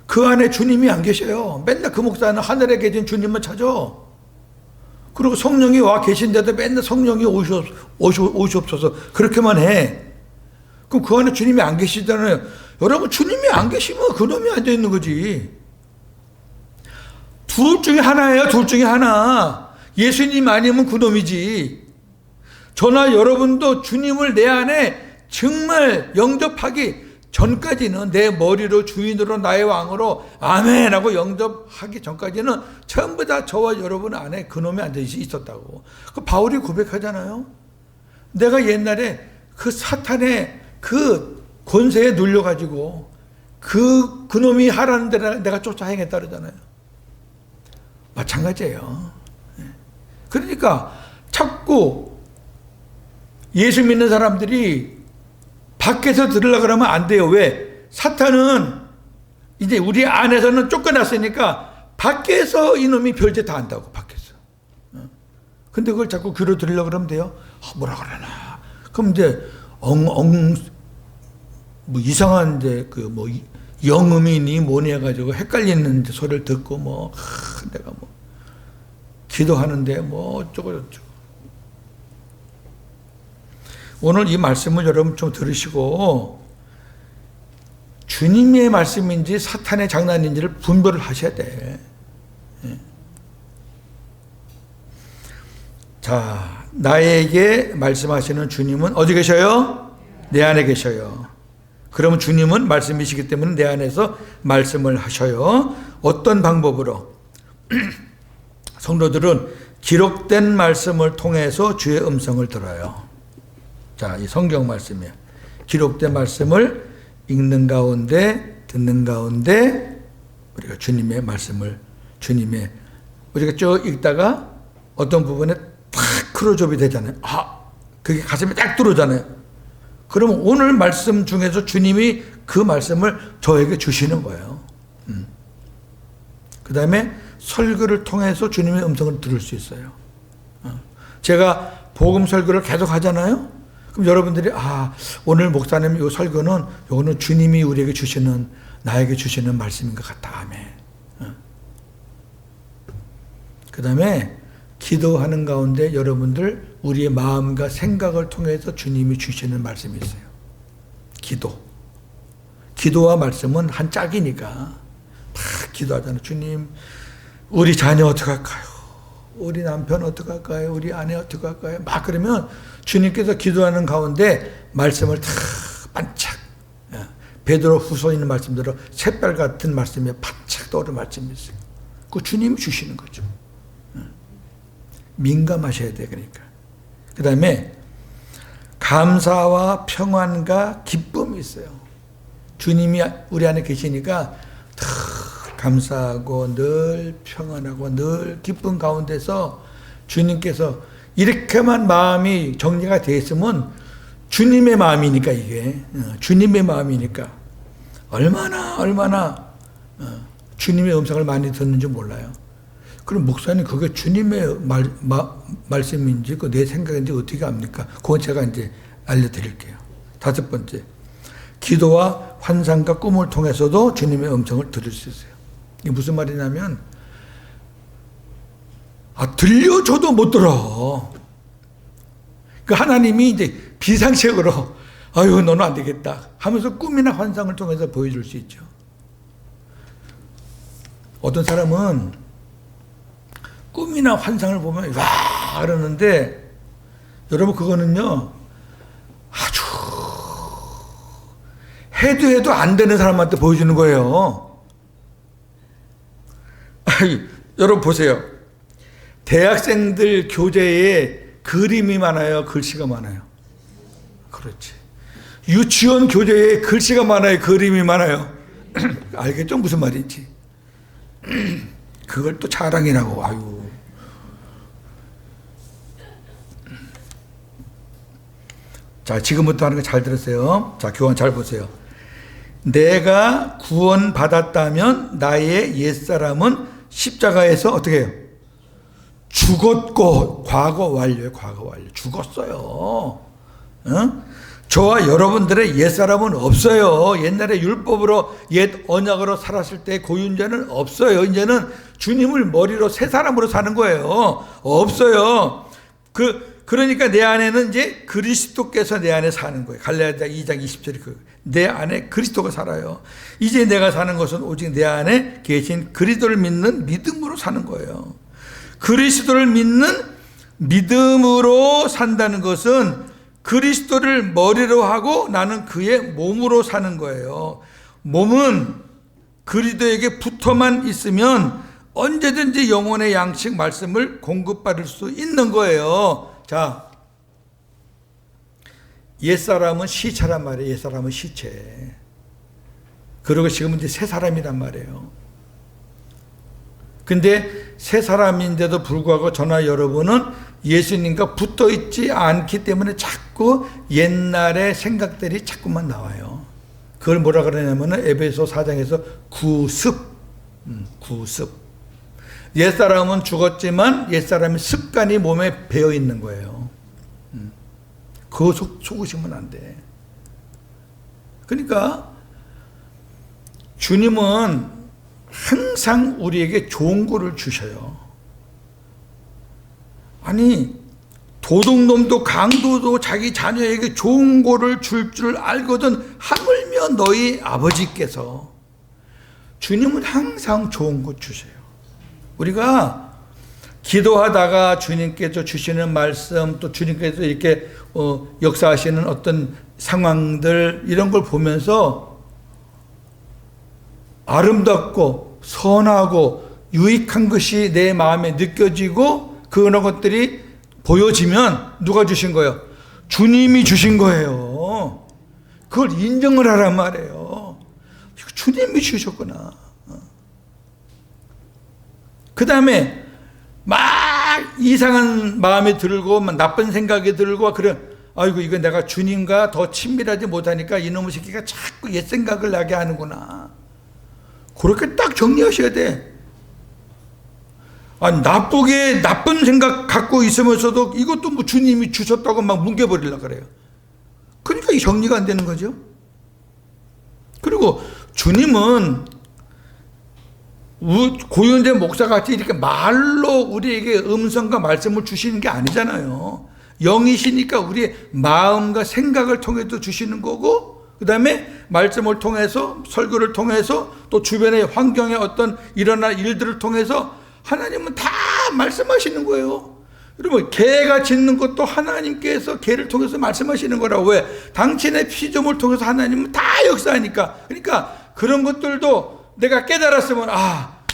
그 안에 주님이 안 계셔요. 맨날 그 목사는 하늘에 계신 주님만 찾아. 그리고 성령이 와 계신데도 맨날 성령이 오시옵소서 그렇게만 해. 그럼 그 안에 주님이 안 계시잖아요. 여러분 주님이 안 계시면 그놈이 앉아있는 거지. 둘 중에 하나예요. 둘 중에 하나. 예수님 아니면 그놈이지. 저나 여러분도 주님을 내 안에 정말 영접하기 전까지는 내 머리로 주인으로 나의 왕으로 아멘 하고 영접하기 전까지는 전부 다 저와 여러분 안에 그놈이 앉아 있었다고. 그 바울이 고백하잖아요. 내가 옛날에 그 사탄의 그 권세에 눌려가지고 그놈이 하라는 대로 내가 쫓아 행했다 그러잖아요. 마찬가지예요. 그러니까 자꾸 예수 믿는 사람들이 밖에서 들으려고 그러면 안 돼요. 왜? 사탄은 이제 우리 안에서는 쫓겨났으니까 밖에서 이놈이 별짓 다 한다고, 밖에서. 근데 그걸 자꾸 귀로 들으려고 그러면 돼요. 뭐라 그러나. 그럼 이제 뭐 이상한 이제 그 뭐 영음이니 뭐니 해가지고 헷갈리는 소리를 듣고 내가 뭐 기도하는데 뭐 어쩌고 저쩌고. 오늘 이 말씀을 여러분 좀 들으시고 주님의 말씀인지 사탄의 장난인지를 분별을 하셔야 돼. 자, 나에게 말씀하시는 주님은 어디 계셔요? 내 안에 계셔요. 그러면 주님은 말씀이시기 때문에 내 안에서 말씀을 하셔요. 어떤 방법으로? 성도들은 기록된 말씀을 통해서 주의 음성을 들어요. 자, 이 성경 말씀이에요. 기록된 말씀을 읽는 가운데, 듣는 가운데 우리가 주님의 말씀을, 우리가 쭉 읽다가 어떤 부분에 탁 크로즈업이 되잖아요. 그게 가슴에 딱 들어오잖아요. 그러면 오늘 말씀 중에서 주님이 그 말씀을 저에게 주시는 거예요. 그 다음에 설교를 통해서 주님의 음성을 들을 수 있어요. 제가 복음 설교를 계속 하잖아요. 그럼 여러분들이 오늘 목사님 이 설교는 이거는 주님이 우리에게 주시는, 나에게 주시는 말씀인 것 같다. 아멘. 그 다음에 기도하는 가운데 여러분들 우리의 마음과 생각을 통해서 주님이 주시는 말씀이 있어요. 기도와 말씀은 한 짝이니까 다 기도하잖아요. 주님, 우리 자녀 어떻게 할까요? 우리 남편 어떻게 할까요? 우리 아내 어떻게 할까요? 막 그러면 주님께서 기도하는 가운데 말씀을 다 반짝, 베드로 후서 있는 말씀대로 샛별 같은 말씀이 반짝 떠오르는 말씀이 있어요. 그 주님이 주시는 거죠. 민감하셔야 돼. 그러니까 그 다음에 감사와 평안과 기쁨이 있어요. 주님이 우리 안에 계시니까 늘 감사하고 늘 평안하고 늘 기쁨 가운데서 주님께서 이렇게만 마음이 정리가 되어 있으면 주님의 마음이니까, 이게 주님의 마음이니까 얼마나 주님의 음성을 많이 듣는지 몰라요. 그럼 목사님 그게 주님의 말씀인지 내 생각인지 어떻게 압니까? 그건 제가 이제 알려드릴게요. 5번째, 기도와 환상과 꿈을 통해서도 주님의 음성을 들을 수 있어요. 이게 무슨 말이냐면 들려줘도 못 들어. 그 하나님이 이제 비상식으로 너는 안 되겠다 하면서 꿈이나 환상을 통해서 보여줄 수 있죠. 어떤 사람은 꿈이나 환상을 보면 와 그러는데 여러분 그거는요 아주 해도 안 되는 사람한테 보여주는 거예요. 여러분 보세요. 대학생들 교재에 그림이 많아요, 글씨가 많아요? 그렇지. 유치원 교재에 글씨가 많아요, 그림이 많아요? 알겠죠? 무슨 말인지. 그걸 또 자랑이라고. 자, 지금부터 하는 거 잘 들으세요. 자, 교환 잘 보세요. 내가 구원받았다면 나의 옛사람은 십자가에서 어떻게 해요? 죽었고, 과거 완료예요, 과거 완료. 죽었어요. 저와 여러분들의 옛사람은 없어요. 옛날에 율법으로 옛 언약으로 살았을 때 고윤자는 없어요. 이제는 주님을 머리로 새 사람으로 사는 거예요. 없어요. 그러니까 내 안에는 이제 그리스도께서 내 안에 사는 거예요. 갈라디아 2장 20절이 내 안에 그리스도가 살아요. 이제 내가 사는 것은 오직 내 안에 계신 그리스도를 믿는 믿음으로 사는 거예요. 그리스도를 믿는 믿음으로 산다는 것은 그리스도를 머리로 하고 나는 그의 몸으로 사는 거예요. 몸은 그리스도에게 붙어만 있으면 언제든지 영혼의 양식 말씀을 공급받을 수 있는 거예요. 자, 옛사람은 시체란 말이에요. 옛사람은 시체. 그리고 지금은 이제 새 사람이란 말이에요. 근데 새 사람인데도 불구하고 저나 여러분은 예수님과 붙어 있지 않기 때문에 자꾸 옛날의 생각들이 자꾸만 나와요. 그걸 뭐라 그러냐면은 에베소 4장에서 구습. 옛사람은 죽었지만 옛사람의 습관이 몸에 배어 있는 거예요. 그거 속으시면 안 돼. 그러니까 주님은 항상 우리에게 좋은 거를 주셔요. 아니, 도둑놈도 강도도 자기 자녀에게 좋은 거를 줄 줄 알거든 하물며 너희 아버지께서. 주님은 항상 좋은 것 주세요. 우리가 기도하다가 주님께서 주시는 말씀, 또 주님께서 이렇게 역사하시는 어떤 상황들, 이런 걸 보면서 아름답고 선하고 유익한 것이 내 마음에 느껴지고 그런 것들이 보여지면 누가 주신 거예요? 주님이 주신 거예요. 그걸 인정을 하란 말이에요. 주님이 주셨구나. 그 다음에 막 이상한 마음이 들고 막 나쁜 생각이 들고 그래. 아이고, 이거 내가 주님과 더 친밀하지 못하니까 이놈의 새끼가 자꾸 옛 생각을 나게 하는구나. 그렇게 딱 정리하셔야 돼. 아니, 나쁜 생각 갖고 있으면서도 이것도 뭐 주님이 주셨다고 막 뭉개버리려고 그래요. 그러니까 이 정리가 안 되는 거죠. 그리고 주님은 고윤재 목사같이 이렇게 말로 우리에게 음성과 말씀을 주시는 게 아니잖아요. 영이시니까 우리의 마음과 생각을 통해서 주시는 거고, 그 다음에 말씀을 통해서, 설교를 통해서, 또 주변의 환경의 어떤 일어날 일들을 통해서 하나님은 다 말씀하시는 거예요. 여러분, 개가 짖는 것도 하나님께서 개를 통해서 말씀하시는 거라고. 왜? 당신의 피조물 통해서 하나님은 다 역사하니까. 그러니까 그런 것들도 내가 깨달았으면,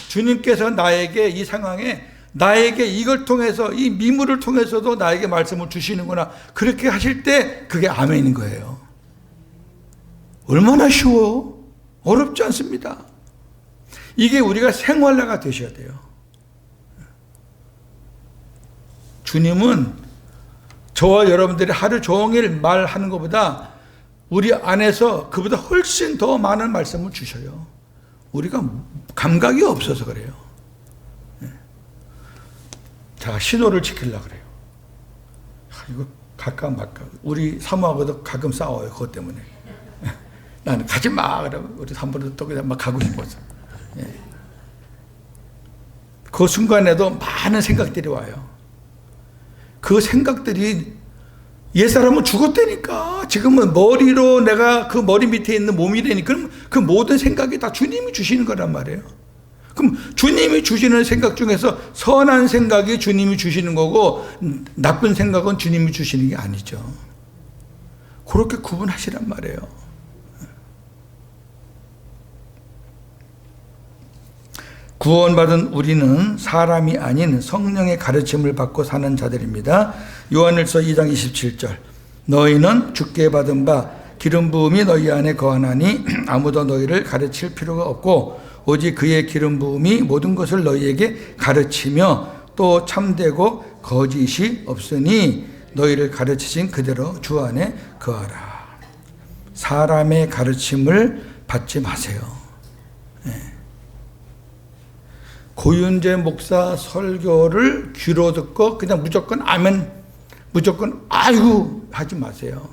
주님께서 나에게 이 상황에 나에게 이걸 통해서, 이 미물을 통해서도 나에게 말씀을 주시는구나. 그렇게 하실 때 그게 아멘인 거예요. 얼마나 쉬워? 어렵지 않습니다. 이게 우리가 생활화가 되셔야 돼요. 주님은 저와 여러분들이 하루 종일 말하는 것보다 우리 안에서 그보다 훨씬 더 많은 말씀을 주셔요. 우리가 감각이 없어서 그래요. 자, 신호를 지키려고 그래요. 이거 갈까 말까. 우리 사모하고도 가끔 싸워요. 그것 때문에. 나는 가지 마. 그러면 우리 사모도 또 그냥 막 가고 싶어서. 그 순간에도 많은 생각들이 와요. 그 생각들이 옛사람은 죽었다니까. 지금은 머리로 내가 그 머리 밑에 있는 몸이라니까. 그럼 그 모든 생각이 다 주님이 주시는 거란 말이에요. 그럼 주님이 주시는 생각 중에서 선한 생각이 주님이 주시는 거고 나쁜 생각은 주님이 주시는 게 아니죠. 그렇게 구분하시란 말이에요. 구원받은 우리는 사람이 아닌 성령의 가르침을 받고 사는 자들입니다. 요한일서 2장 27절. 너희는 주께 받은 바 기름 부음이 너희 안에 거하나니 아무도 너희를 가르칠 필요가 없고 오직 그의 기름 부음이 모든 것을 너희에게 가르치며 또 참되고 거짓이 없으니 너희를 가르치신 그대로 주 안에 거하라. 사람의 가르침을 받지 마세요. 고윤재 목사 설교를 귀로 듣고 그냥 무조건 아멘, 무조건 아이고 하지 마세요.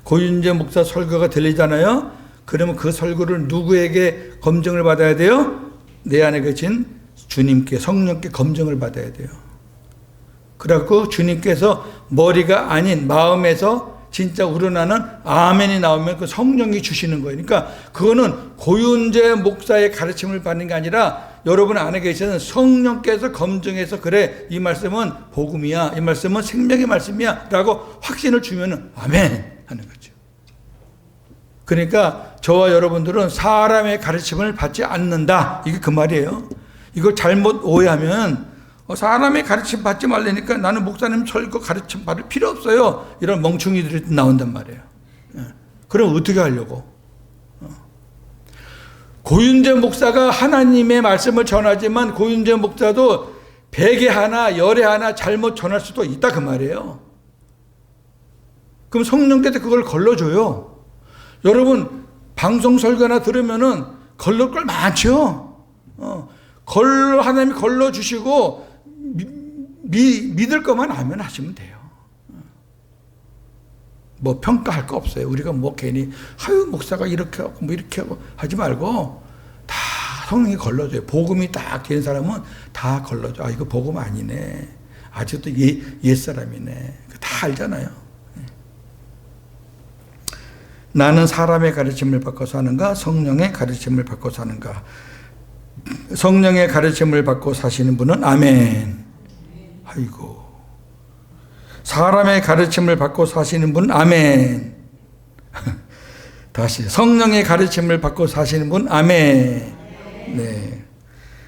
고윤재 목사 설교가 들리잖아요. 그러면 그 설교를 누구에게 검증을 받아야 돼요? 내 안에 계신 주님께, 성령께 검증을 받아야 돼요. 그래갖고 주님께서 머리가 아닌 마음에서 진짜 우러나는 아멘이 나오면 그 성령이 주시는 거예요. 그러니까 그거는 고윤재 목사의 가르침을 받는 게 아니라 여러분 안에 계시는 성령께서 검증해서 그래, 이 말씀은 복음이야, 이 말씀은 생명의 말씀이야 라고 확신을 주면 아멘 하는 거죠. 그러니까 저와 여러분들은 사람의 가르침을 받지 않는다, 이게 그 말이에요. 이걸 잘못 오해하면 사람의 가르침 받지 말라니까 나는 목사님 설교 가르침 받을 필요 없어요, 이런 멍충이들이 나온단 말이에요. 그럼 어떻게 하려고? 고윤재 목사가 하나님의 말씀을 전하지만 고윤재 목사도 100에 하나 10에 하나 잘못 전할 수도 있다 그 말이에요. 그럼 성령께서 그걸 걸러줘요. 여러분 방송 설교나 들으면은 걸러올 걸 많죠. 하나님이 걸러주시고 믿을 것만 하면 하시면 돼요. 뭐 평가할 거 없어요. 우리가 뭐 괜히 목사가 이렇게 하고 뭐 이렇게 하고 하지 말고 다 성령이 걸러줘요. 복음이 딱 된 사람은 다 걸러줘. 이거 복음 아니네. 아직도 옛사람이네. 다 알잖아요. 나는 사람의 가르침을 받고 사는가, 성령의 가르침을 받고 사는가. 성령의 가르침을 받고 사시는 분은 아멘. 아이고. 사람의 가르침을 받고 사시는 분 아멘. 다시 성령의 가르침을 받고 사시는 분 아멘. 네.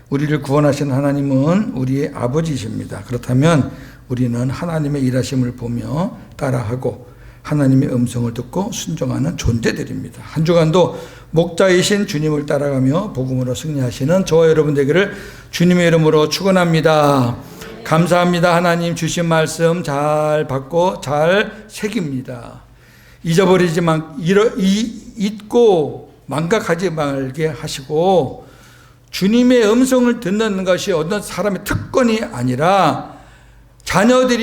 우리를 구원하신 하나님은 우리의 아버지이십니다. 그렇다면 우리는 하나님의 일하심을 보며 따라하고 하나님의 음성을 듣고 순종하는 존재들입니다. 한 주간도 목자이신 주님을 따라가며 복음으로 승리하시는 저와 여러분 되기를 주님의 이름으로 축원합니다. 감사합니다. 하나님 주신 말씀 잘 받고 잘 새깁니다. 잊어버리지만 잊고 망각하지 말게 하시고 주님의 음성을 듣는 것이 어떤 사람의 특권이 아니라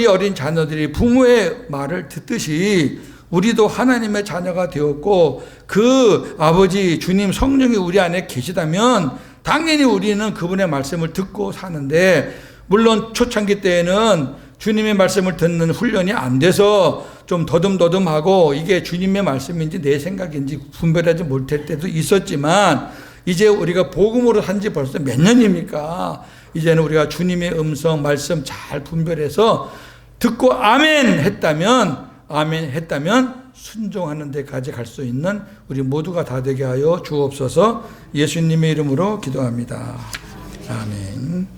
어린 자녀들이 부모의 말을 듣듯이 우리도 하나님의 자녀가 되었고 그 아버지 주님 성령이 우리 안에 계시다면 당연히 우리는 그분의 말씀을 듣고 사는데, 물론 초창기 때에는 주님의 말씀을 듣는 훈련이 안 돼서 좀 더듬더듬하고 이게 주님의 말씀인지 내 생각인지 분별하지 못할 때도 있었지만, 이제 우리가 복음으로 산 지 벌써 몇 년입니까? 이제는 우리가 주님의 음성 말씀 잘 분별해서 듣고 아멘 했다면 순종하는 데까지 갈 수 있는 우리 모두가 다 되게 하여 주옵소서. 예수님의 이름으로 기도합니다. 아멘.